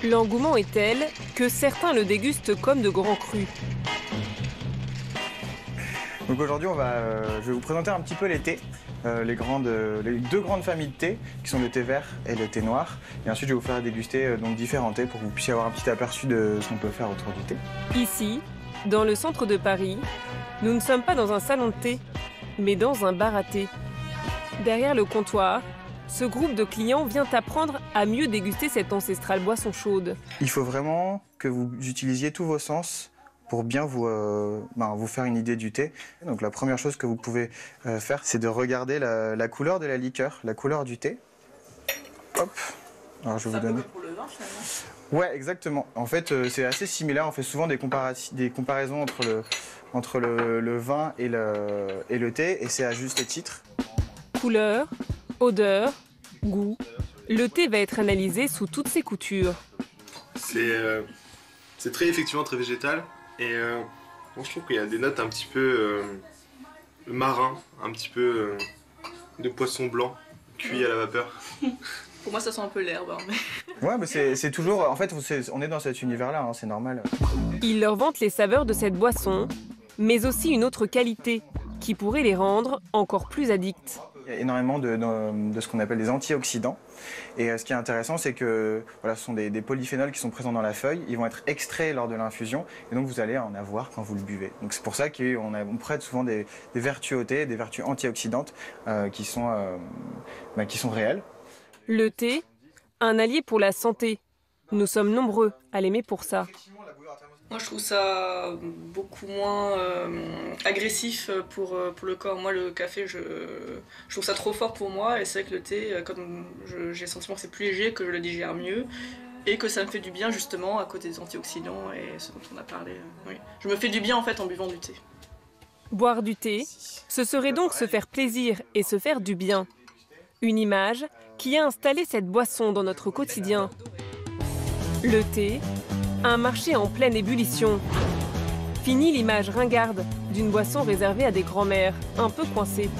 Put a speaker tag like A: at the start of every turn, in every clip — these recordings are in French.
A: L'engouement est tel que certains le dégustent comme de grands crus.
B: Donc aujourd'hui, je vais vous présenter un petit peu les thés, les deux grandes familles de thé, qui sont le thé vert et le thé noir. Et ensuite, je vais vous faire déguster différents thés pour que vous puissiez avoir un petit aperçu de ce qu'on peut faire autour du thé.
A: Ici, dans le centre de Paris, nous ne sommes pas dans un salon de thé, mais dans un bar à thé. Derrière le comptoir, ce groupe de clients vient apprendre à mieux déguster cette ancestrale boisson chaude.
B: Il faut vraiment que vous utilisiez tous vos sens pour bien vous faire une idée du thé. Donc la première chose que vous pouvez faire, c'est de regarder la couleur de la liqueur, la couleur du thé. Hop. Alors je vais vous donner.
C: Pour le vin finalement.
B: Ouais, exactement. En fait, c'est assez similaire. On fait souvent des comparaisons entre le vin et le thé, et c'est à juste titre.
A: Couleur, odeur, goût. Le thé va être analysé sous toutes ses coutures.
D: C'est très effectivement très végétal. Et moi je trouve qu'il y a des notes un petit peu marin, un petit peu de poisson blanc cuit à la vapeur.
C: Pour moi ça sent un peu l'herbe. Hein, mais...
B: Ouais, mais c'est toujours... En fait, on est dans cet univers-là, hein, c'est normal.
A: Ils leur vantent les saveurs de cette boisson, mais aussi une autre qualité qui pourrait les rendre encore plus addicts.
B: Il y a énormément de ce qu'on appelle des antioxydants. Et ce qui est intéressant, c'est que ce sont des polyphénols qui sont présents dans la feuille. Ils vont être extraits lors de l'infusion. Et donc, vous allez en avoir quand vous le buvez. Donc, c'est pour ça qu'on prête souvent des vertus au thé, des vertus antioxydantes qui sont réelles.
A: Le thé, un allié pour la santé. Nous sommes nombreux à l'aimer pour ça.
C: Moi je trouve ça beaucoup moins agressif pour le corps. Moi le café, je trouve ça trop fort pour moi, et c'est vrai que le thé, comme j'ai le sentiment que c'est plus léger, que je le digère mieux, et que ça me fait du bien justement à côté des antioxydants et ce dont on a parlé. Oui. Je me fais du bien en fait en buvant du thé.
A: Boire du thé, ce serait donc se faire plaisir et se faire du bien. Une image qui a installé cette boisson dans notre quotidien. Le thé, un marché en pleine ébullition. Fini l'image ringarde d'une boisson réservée à des grands-mères, un peu coincées.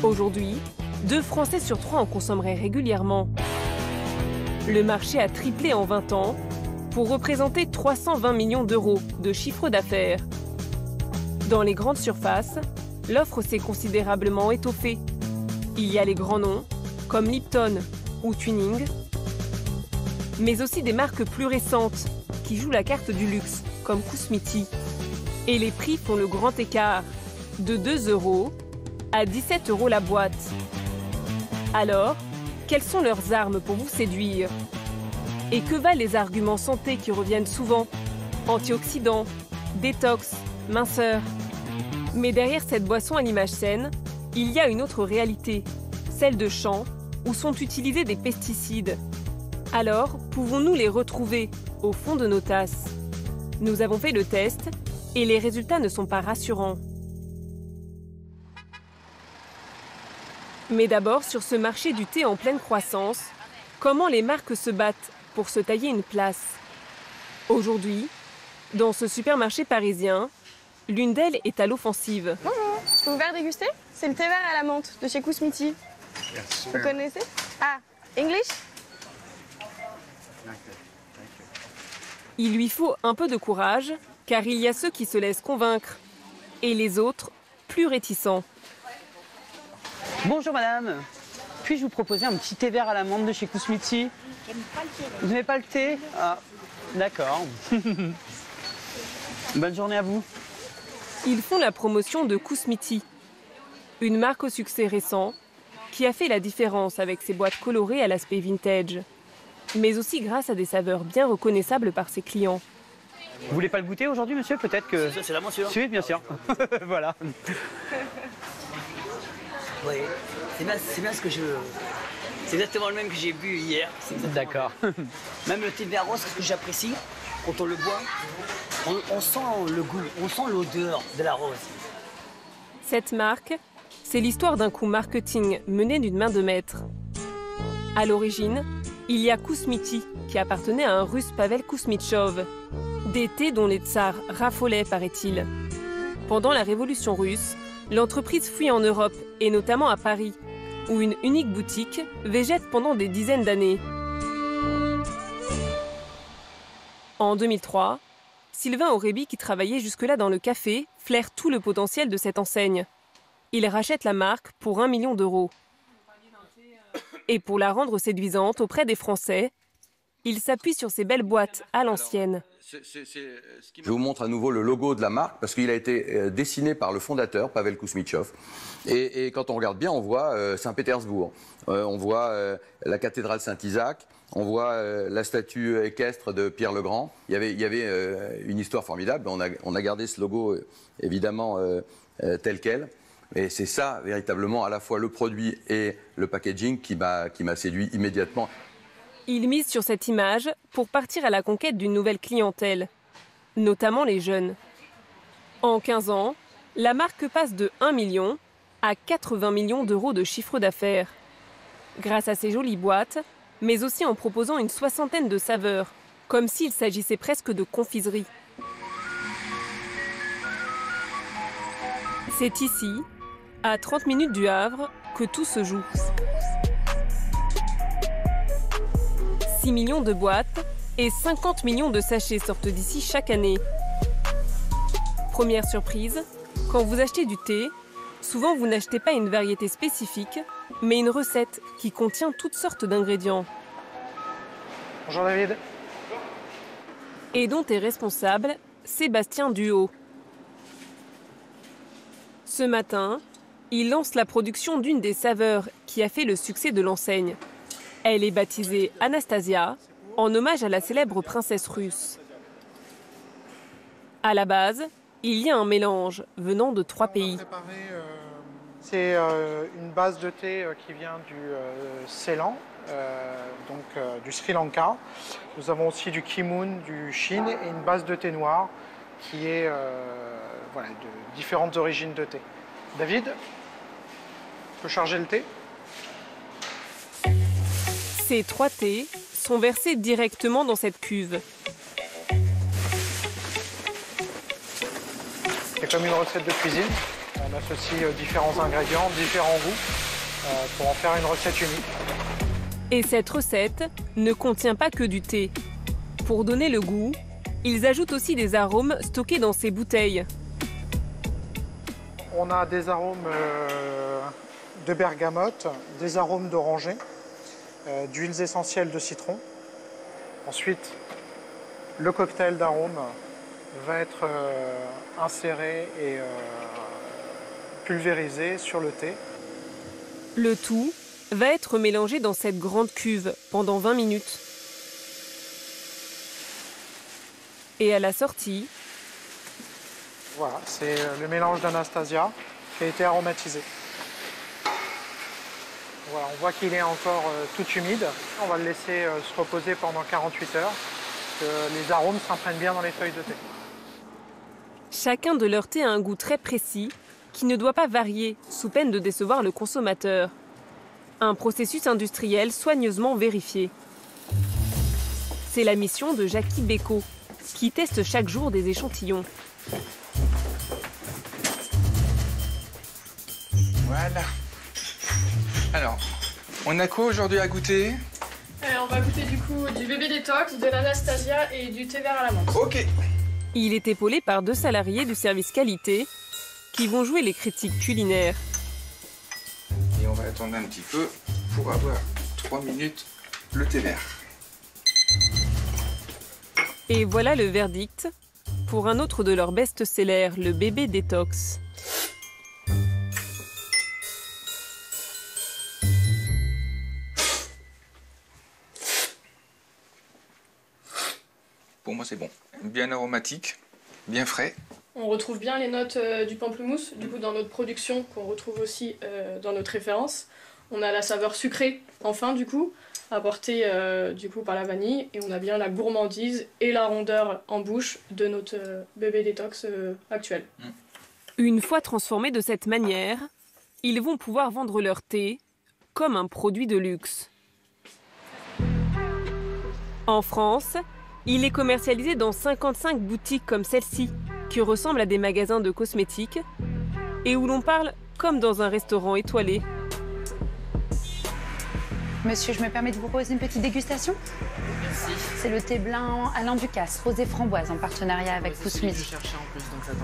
A: Aujourd'hui, 2 Français sur 3 en consommeraient régulièrement. Le marché a triplé en 20 ans pour représenter 320 millions d'euros de chiffre d'affaires. Dans les grandes surfaces, l'offre s'est considérablement étoffée. Il y a les grands noms, comme Lipton ou Twining, mais aussi des marques plus récentes qui jouent la carte du luxe, comme Kousmiti. Et les prix font le grand écart, de 2 € à 17 € la boîte. Alors, quelles sont leurs armes pour vous séduire? Et que valent les arguments santé qui reviennent souvent? Antioxydants, détox, minceur. Mais derrière cette boisson à l'image saine, il y a une autre réalité, celle de champs où sont utilisés des pesticides. Alors, pouvons-nous les retrouver au fond de nos tasses? Nous avons fait le test et les résultats ne sont pas rassurants. Mais d'abord, sur ce marché du thé en pleine croissance, comment les marques se battent pour se tailler une place? Aujourd'hui, dans ce supermarché parisien, l'une d'elles est à l'offensive.
E: Bonjour, je peux vous faire déguster? C'est le thé vert à la menthe de chez Kousmiti. Vous connaissez? Ah, English?
A: Il lui faut un peu de courage, car il y a ceux qui se laissent convaincre, et les autres, plus réticents.
F: Bonjour madame, puis-je vous proposer un petit thé vert à la menthe de chez Kousmiti? Vous n'aimez pas le thé? Ah, d'accord. Bonne journée à vous.
A: Ils font la promotion de Kousmiti, une marque au succès récent qui a fait la différence avec ses boîtes colorées à l'aspect vintage, mais aussi grâce à des saveurs bien reconnaissables par ses clients.
F: Vous voulez pas le goûter aujourd'hui, monsieur? Peut-être que...
G: C'est la mention.
F: Oui, bien sûr. Voilà.
G: Oui, c'est bien ce que je... C'est exactement le même que j'ai bu hier.
F: D'accord.
G: Même le thé vert rose, c'est ce que j'apprécie. Quand on le boit, on sent le goût, on sent l'odeur de la rose.
A: Cette marque, c'est l'histoire d'un coup marketing mené d'une main de maître. À l'origine, il y a Kousmiti, qui appartenait à un russe Pavel Kousmitchov. Des thés dont les tsars raffolaient, paraît-il. Pendant la Révolution russe, l'entreprise fuit en Europe, et notamment à Paris, où une unique boutique végète pendant des dizaines d'années. En 2003, Sylvain Aurébi, qui travaillait jusque-là dans le café, flaire tout le potentiel de cette enseigne. Il rachète la marque pour 1 million d'euros. Et pour la rendre séduisante auprès des Français, il s'appuie sur ces belles boîtes à l'ancienne.
H: Je vous montre à nouveau le logo de la marque parce qu'il a été dessiné par le fondateur, Pavel Kousmitchov. Et quand on regarde bien, on voit Saint-Pétersbourg, on voit la cathédrale Saint-Isaac, on voit la statue équestre de Pierre le Grand. Il y avait une histoire formidable. On a gardé ce logo évidemment tel quel. Et c'est ça, véritablement, à la fois le produit et le packaging qui m'a séduit immédiatement.
A: Il mise sur cette image pour partir à la conquête d'une nouvelle clientèle, notamment les jeunes. En 15 ans, la marque passe de 1 million à 80 millions d'euros de chiffre d'affaires. Grâce à ces jolies boîtes, mais aussi en proposant une soixantaine de saveurs, comme s'il s'agissait presque de confiserie. C'est ici, à 30 minutes du Havre, que tout se joue. 6 millions de boîtes et 50 millions de sachets sortent d'ici chaque année. Première surprise, quand vous achetez du thé, souvent vous n'achetez pas une variété spécifique, mais une recette qui contient toutes sortes d'ingrédients.
I: Bonjour David.
A: Et dont est responsable Sébastien Duhaut. Ce matin, il lance la production d'une des saveurs qui a fait le succès de l'enseigne. Elle est baptisée Anastasia, en hommage à la célèbre princesse russe. À la base, il y a un mélange venant de 3 pays.
I: C'est une base de thé qui vient du Ceylan, du Sri Lanka. Nous avons aussi du Kimoun, du Chine et une base de thé noir qui est de différentes origines de thé. David, tu peux charger le thé?
A: Ces 3 thés sont versés directement dans cette cuve.
I: C'est comme une recette de cuisine. On associe différents ingrédients, différents goûts pour en faire une recette unique.
A: Et cette recette ne contient pas que du thé. Pour donner le goût, ils ajoutent aussi des arômes stockés dans ces bouteilles.
I: On a des arômes de bergamote, des arômes d'oranger, d'huiles essentielles de citron. Ensuite, le cocktail d'arômes va être inséré et pulvérisé sur le thé.
A: Le tout va être mélangé dans cette grande cuve pendant 20 minutes. Et à la sortie...
I: Voilà, c'est le mélange d'Anastasia qui a été aromatisé. Voilà, on voit qu'il est encore tout humide. On va le laisser se reposer pendant 48 heures, que les arômes s'imprègnent bien dans les feuilles de thé.
A: Chacun de leurs thés a un goût très précis qui ne doit pas varier sous peine de décevoir le consommateur. Un processus industriel soigneusement vérifié. C'est la mission de Jackie Bécaud, qui teste chaque jour des échantillons.
J: Voilà. Alors, on a quoi aujourd'hui à goûter?
K: On va goûter du coup du bébé détox, de l'Anastasia et du thé vert à la menthe.
J: Ok.
A: Il est épaulé par 2 salariés du service qualité qui vont jouer les critiques culinaires.
J: Et on va attendre un petit peu pour avoir 3 minutes le thé vert.
A: Et voilà le verdict pour un autre de leurs best-sellers, le bébé détox.
J: Pour moi, c'est bon. Bien aromatique, bien frais.
K: On retrouve bien les notes du pamplemousse, du coup dans notre production, qu'on retrouve aussi dans notre référence. On a la saveur sucrée en fin du coup, apportée du coup par la vanille, et on a bien la gourmandise et la rondeur en bouche de notre bébé détox actuel.
A: Une fois transformés de cette manière, ils vont pouvoir vendre leur thé comme un produit de luxe. En France, il est commercialisé dans 55 boutiques comme celle-ci, qui ressemblent à des magasins de cosmétiques et où l'on parle comme dans un restaurant étoilé.
L: Monsieur, je me permets de vous proposer une petite dégustation.
M: Merci.
L: C'est le thé blanc Alain Ducasse, rosé framboise, en partenariat avec Pousse Midi.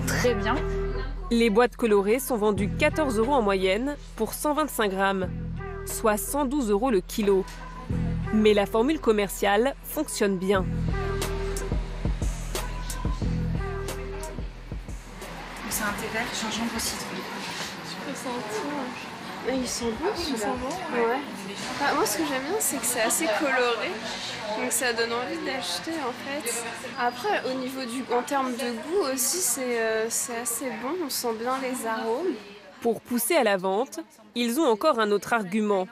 L: Très bien.
A: Les boîtes colorées sont vendues 14 € en moyenne pour 125 grammes, soit 112 € le kilo. Mais la formule commerciale fonctionne bien.
M: C'est un thé vert, gingembre, citron.
E: Ils sont bons, ceux-là. Ouais. Bah, moi, ce que j'aime bien, c'est que c'est assez coloré. Donc ça donne envie d'acheter, en fait. Après, en termes de goût aussi, c'est assez bon. On sent bien les arômes.
A: Pour pousser à la vente, ils ont encore un autre argument,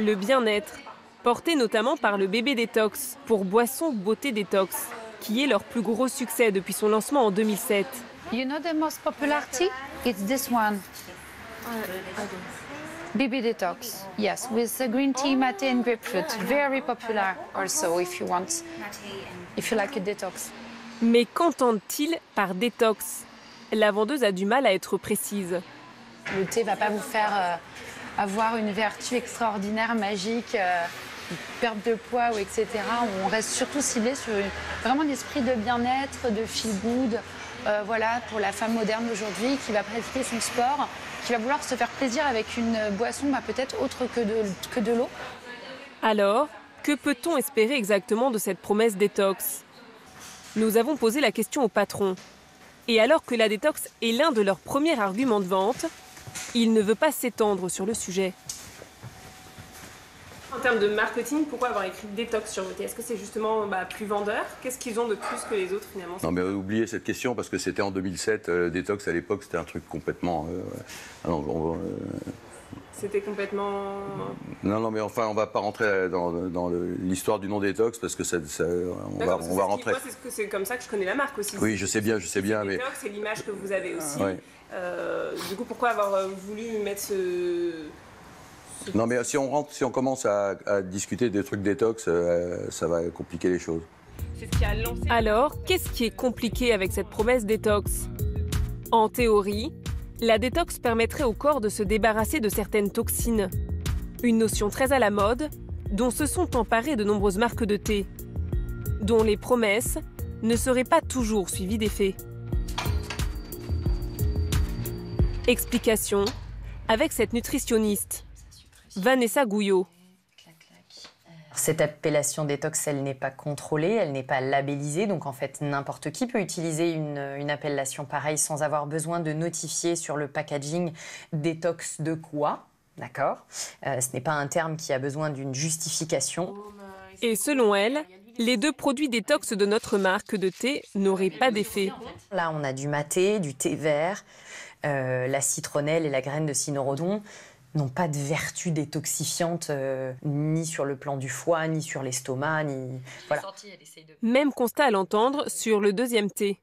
A: le bien-être, porté notamment par le bébé détox pour boisson beauté détox, qui est leur plus gros succès depuis son lancement en 2007.
L: You know the most popular tea? It's this one. BB Detox, yes, with the green tea, mate and grapefruit. Very popular also if you like a detox.
A: Mais qu'entendent-ils par détox? La vendeuse a du mal à être précise.
L: Le thé va pas vous faire avoir une vertu extraordinaire, magique, perte de poids ou etc. On reste surtout ciblé sur vraiment un esprit de bien-être, de feel good. Voilà, pour la femme moderne d'aujourd'hui qui va pratiquer son sport, qui va vouloir se faire plaisir avec une boisson peut-être autre que de l'eau.
A: Alors, que peut-on espérer exactement de cette promesse détox? Nous avons posé la question au patron. Et alors que la détox est l'un de leurs premiers arguments de vente, il ne veut pas s'étendre sur le sujet. En termes de marketing, pourquoi avoir écrit détox sur vos thés? Est-ce que c'est justement plus vendeur? Qu'est-ce qu'ils ont de plus que les autres finalement?
H: Non mais oubliez cette question parce que c'était en 2007, détox à l'époque c'était un truc complètement...
A: C'était complètement...
H: Non mais enfin on va pas rentrer dans l'histoire du nom détox parce que on va rentrer...
A: Moi c'est comme ça que je connais la marque aussi.
H: Oui je sais bien mais...
A: Détox, c'est l'image que vous avez aussi.
H: Ouais.
A: Du coup pourquoi avoir voulu mettre ce...
H: Non mais si on commence à discuter des trucs détox, ça va compliquer les choses.
A: Alors, qu'est-ce qui est compliqué avec cette promesse détox? En théorie, la détox permettrait au corps de se débarrasser de certaines toxines. Une notion très à la mode, dont se sont emparées de nombreuses marques de thé, dont les promesses ne seraient pas toujours suivies d'effets. Explication avec cette nutritionniste. Vanessa Gouillot.
N: Cette appellation détox, elle n'est pas contrôlée, elle n'est pas labellisée, donc en fait n'importe qui peut utiliser une appellation pareille sans avoir besoin de notifier sur le packaging détox de quoi, d'accord? Ce n'est pas un terme qui a besoin d'une justification.
A: Et selon elle, les 2 produits détox de notre marque de thé n'auraient pas d'effet.
N: Là on a du maté, du thé vert, la citronnelle et la graine de cynorrhodon n'ont pas de vertu détoxifiante ni sur le plan du foie, ni sur l'estomac, ni... Voilà.
A: Même constat à l'entendre sur le 2e thé.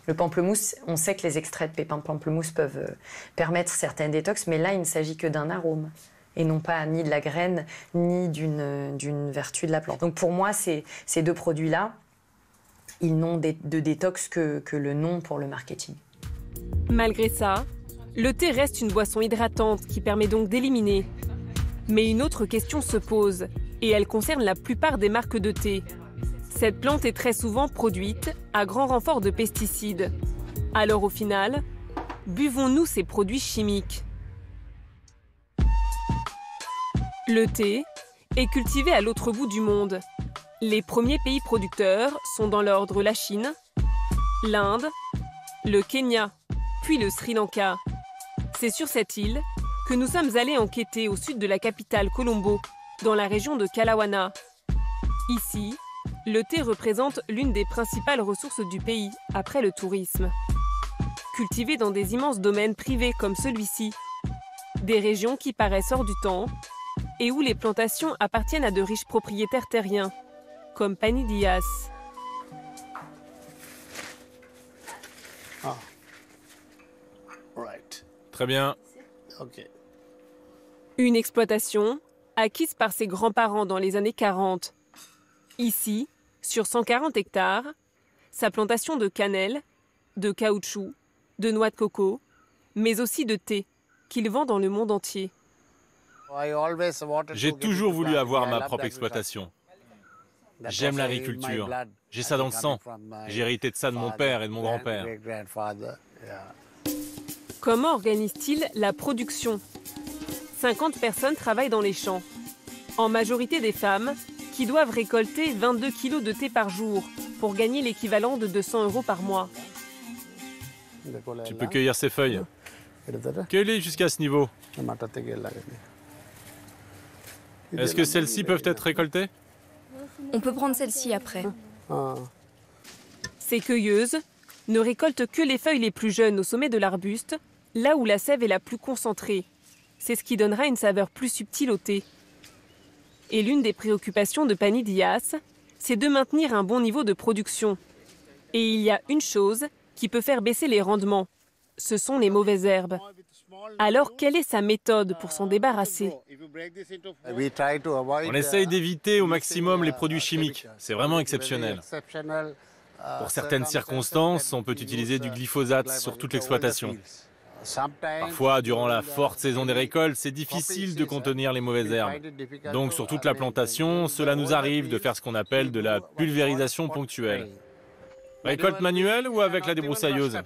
N: Le pamplemousse, on sait que les extraits de pépins de pamplemousse peuvent permettre certaines détox, mais là, il ne s'agit que d'un arôme et non pas ni de la graine, ni d'une vertu de la plante. Donc pour moi, ces 2 produits-là, ils n'ont de détox que le nom pour le marketing.
A: Malgré ça, le thé reste une boisson hydratante qui permet donc d'éliminer. Mais une autre question se pose, et elle concerne la plupart des marques de thé. Cette plante est très souvent produite à grand renfort de pesticides. Alors au final, buvons-nous ces produits chimiques? Le thé est cultivé à l'autre bout du monde. Les premiers pays producteurs sont dans l'ordre la Chine, l'Inde, le Kenya, puis le Sri Lanka. C'est sur cette île que nous sommes allés enquêter au sud de la capitale Colombo, dans la région de Kalawana. Ici, le thé représente l'une des principales ressources du pays, après le tourisme. Cultivé dans des immenses domaines privés comme celui-ci, des régions qui paraissent hors du temps, et où les plantations appartiennent à de riches propriétaires terriens, comme Pani Dias.
O: Ah. Right.
P: Très bien.
O: Ok.
A: Une exploitation acquise par ses grands-parents dans les années 40. Ici, sur 140 hectares, sa plantation de cannelle, de caoutchouc, de noix de coco, mais aussi de thé, qu'il vend dans le monde entier.
O: J'ai toujours voulu avoir ma propre exploitation. J'aime l'agriculture. J'ai ça dans le sang. J'ai hérité de ça de mon père et de mon grand-père.
A: Comment organise-t-il la production? 50 personnes travaillent dans les champs. En majorité des femmes, qui doivent récolter 22 kilos de thé par jour pour gagner l'équivalent de 200 € par mois.
O: Tu peux cueillir ces feuilles. Cueille-les jusqu'à ce niveau. Est-ce que celles-ci peuvent être récoltées?
P: On peut prendre celle-ci après.
A: Ces cueilleuses ne récoltent que les feuilles les plus jeunes au sommet de l'arbuste, là où la sève est la plus concentrée. C'est ce qui donnera une saveur plus subtile au thé. Et l'une des préoccupations de Pani Dias, c'est de maintenir un bon niveau de production. Et il y a une chose qui peut faire baisser les rendements. Ce sont les mauvaises herbes. Alors, quelle est sa méthode pour s'en débarrasser?
O: On essaye d'éviter au maximum les produits chimiques. C'est vraiment exceptionnel. Pour certaines circonstances, on peut utiliser du glyphosate sur toute l'exploitation. Parfois, durant la forte saison des récoltes, c'est difficile de contenir les mauvaises herbes. Donc, sur toute la plantation, cela nous arrive de faire ce qu'on appelle de la pulvérisation ponctuelle. Récolte manuelle ou avec la débroussailleuse?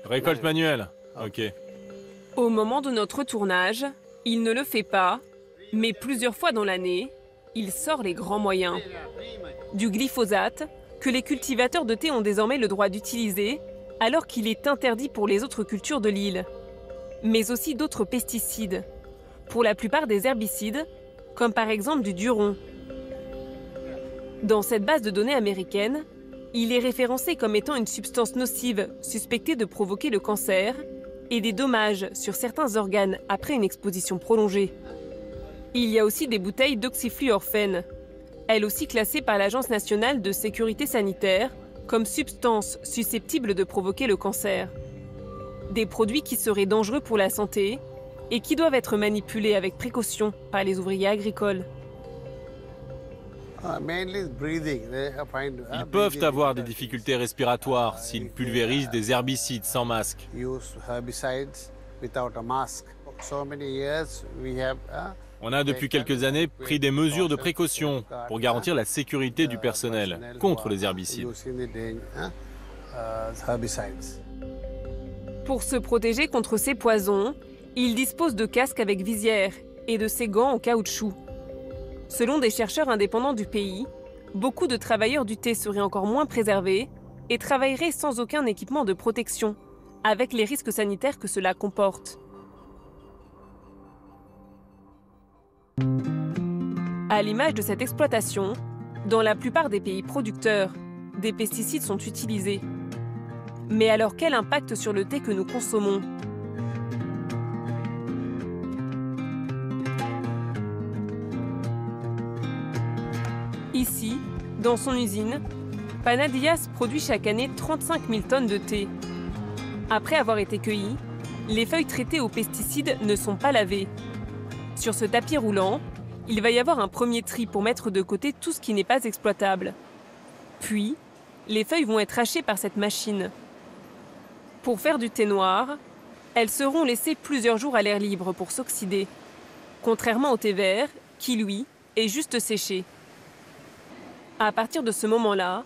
O: Récolte manuelle, ok.
A: Au moment de notre tournage, il ne le fait pas, mais plusieurs fois dans l'année, il sort les grands moyens. Du glyphosate, que les cultivateurs de thé ont désormais le droit d'utiliser, alors qu'il est interdit pour les autres cultures de l'île. Mais aussi d'autres pesticides, pour la plupart des herbicides, comme par exemple du duron. Dans cette base de données américaine, il est référencé comme étant une substance nocive suspectée de provoquer le cancer et des dommages sur certains organes après une exposition prolongée. Il y a aussi des bouteilles d'oxyfluorphène, elles aussi classées par l'Agence nationale de sécurité sanitaire comme substances susceptibles de provoquer le cancer. Des produits qui seraient dangereux pour la santé et qui doivent être manipulés avec précaution par les ouvriers agricoles.
O: Ils peuvent avoir des difficultés respiratoires s'ils pulvérisent des herbicides sans masque. On a depuis quelques années pris des mesures de précaution pour garantir la sécurité du personnel contre les herbicides.
A: Pour se protéger contre ces poisons, ils disposent de casques avec visière et de ces gants en caoutchouc. Selon des chercheurs indépendants du pays, beaucoup de travailleurs du thé seraient encore moins préservés et travailleraient sans aucun équipement de protection, avec les risques sanitaires que cela comporte. À l'image de cette exploitation, dans la plupart des pays producteurs, des pesticides sont utilisés. Mais alors quel impact sur le thé que nous consommons ? Ici, dans son usine, Pani Dias produit chaque année 35 000 tonnes de thé. Après avoir été cueillies, les feuilles traitées aux pesticides ne sont pas lavées. Sur ce tapis roulant, il va y avoir un premier tri pour mettre de côté tout ce qui n'est pas exploitable. Puis, les feuilles vont être hachées par cette machine. Pour faire du thé noir, elles seront laissées plusieurs jours à l'air libre pour s'oxyder, contrairement au thé vert, qui, lui, est juste séché. À partir de ce moment-là,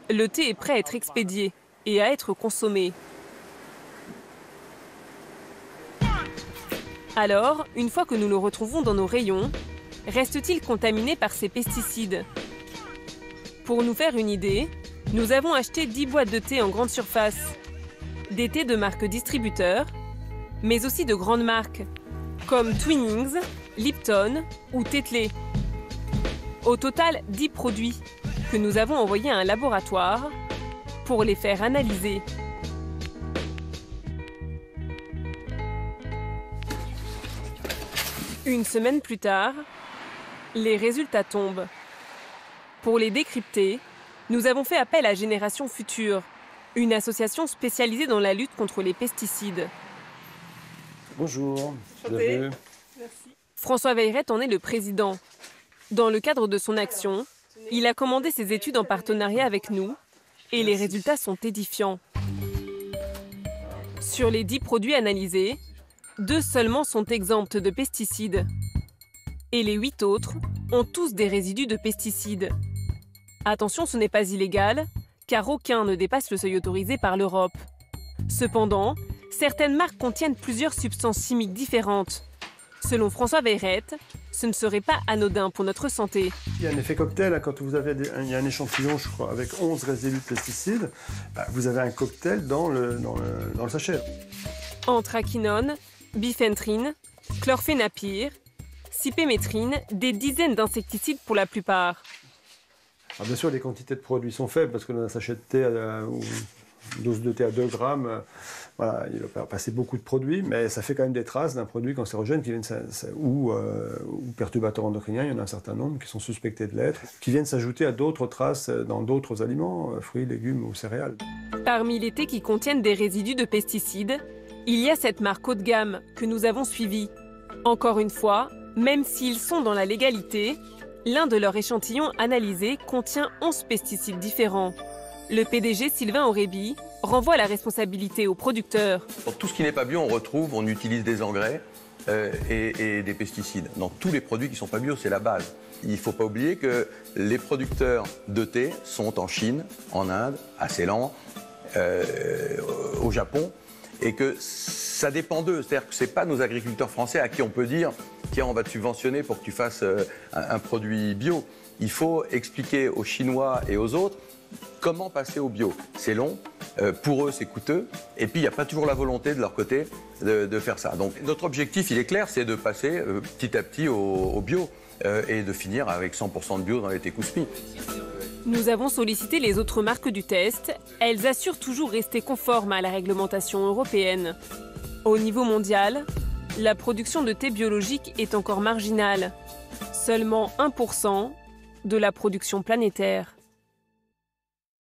A: le thé est prêt à être expédié et à être consommé. Alors, une fois que nous le retrouvons dans nos rayons, reste-t-il contaminé par ces pesticides? Pour nous faire une idée, nous avons acheté 10 boîtes de thé en grande surface. Des thés de marques distributeurs, mais aussi de grandes marques, comme Twinings, Lipton ou Tetley. Au total, 10 produits que nous avons envoyés à un laboratoire pour les faire analyser. Une semaine plus tard, les résultats tombent. Pour les décrypter, nous avons fait appel à Génération Future, une association spécialisée dans la lutte contre les pesticides.
Q: Bonjour.
A: Merci. François Veilleret en est le président. Dans le cadre de son action, il a commandé ses études en partenariat avec nous et les résultats sont édifiants. Sur les 10 produits analysés, 2 seulement sont exemptes de pesticides. Et les 8 autres ont tous des résidus de pesticides. Attention, ce n'est pas illégal, car aucun ne dépasse le seuil autorisé par l'Europe. Cependant, certaines marques contiennent plusieurs substances chimiques différentes. Selon François Veyrette, ce ne serait pas anodin pour notre santé.
Q: Il y a un effet cocktail, quand vous avez il y a un échantillon, je crois, avec 11 résidus de pesticides, vous avez un cocktail dans le sachet.
A: Anthraquinone, bifentrine, chlorphénapyr, cypémétrine, des dizaines d'insecticides pour la plupart.
Q: Alors bien sûr, les quantités de produits sont faibles parce que dans un sachet de thé ou une dose de thé à 2 grammes, voilà, il va passer beaucoup de produits, mais ça fait quand même des traces d'un produit cancérogène qui viennent, ou perturbateurs endocriniens, il y en a un certain nombre qui sont suspectés de l'être, qui viennent s'ajouter à d'autres traces dans d'autres aliments, fruits, légumes ou céréales.
A: Parmi les thés qui contiennent des résidus de pesticides, il y a cette marque haut de gamme que nous avons suivie. Encore une fois, même s'ils sont dans la légalité, l'un de leurs échantillons analysés contient 11 pesticides différents. Le PDG Sylvain Aurébi renvoie la responsabilité aux producteurs.
H: Pour tout ce qui n'est pas bio, on utilise des engrais et des pesticides. Dans tous les produits qui ne sont pas bio, c'est la base. Il ne faut pas oublier que les producteurs de thé sont en Chine, en Inde, à Ceylan, au Japon, et que ça dépend d'eux. C'est-à-dire que ce n'est pas nos agriculteurs français à qui on peut dire « tiens, on va te subventionner pour que tu fasses un produit bio ». Il faut expliquer aux Chinois et aux autres comment passer au bio. C'est long, pour eux c'est coûteux, et puis il n'y a pas toujours la volonté de leur côté de faire ça. Donc notre objectif, il est clair, c'est de passer petit à petit au bio et de finir avec 100% de bio dans les thés Kousmi.
A: Nous avons sollicité les autres marques du test. Elles assurent toujours rester conformes à la réglementation européenne. Au niveau mondial, la production de thé biologique est encore marginale. Seulement 1% de la production planétaire.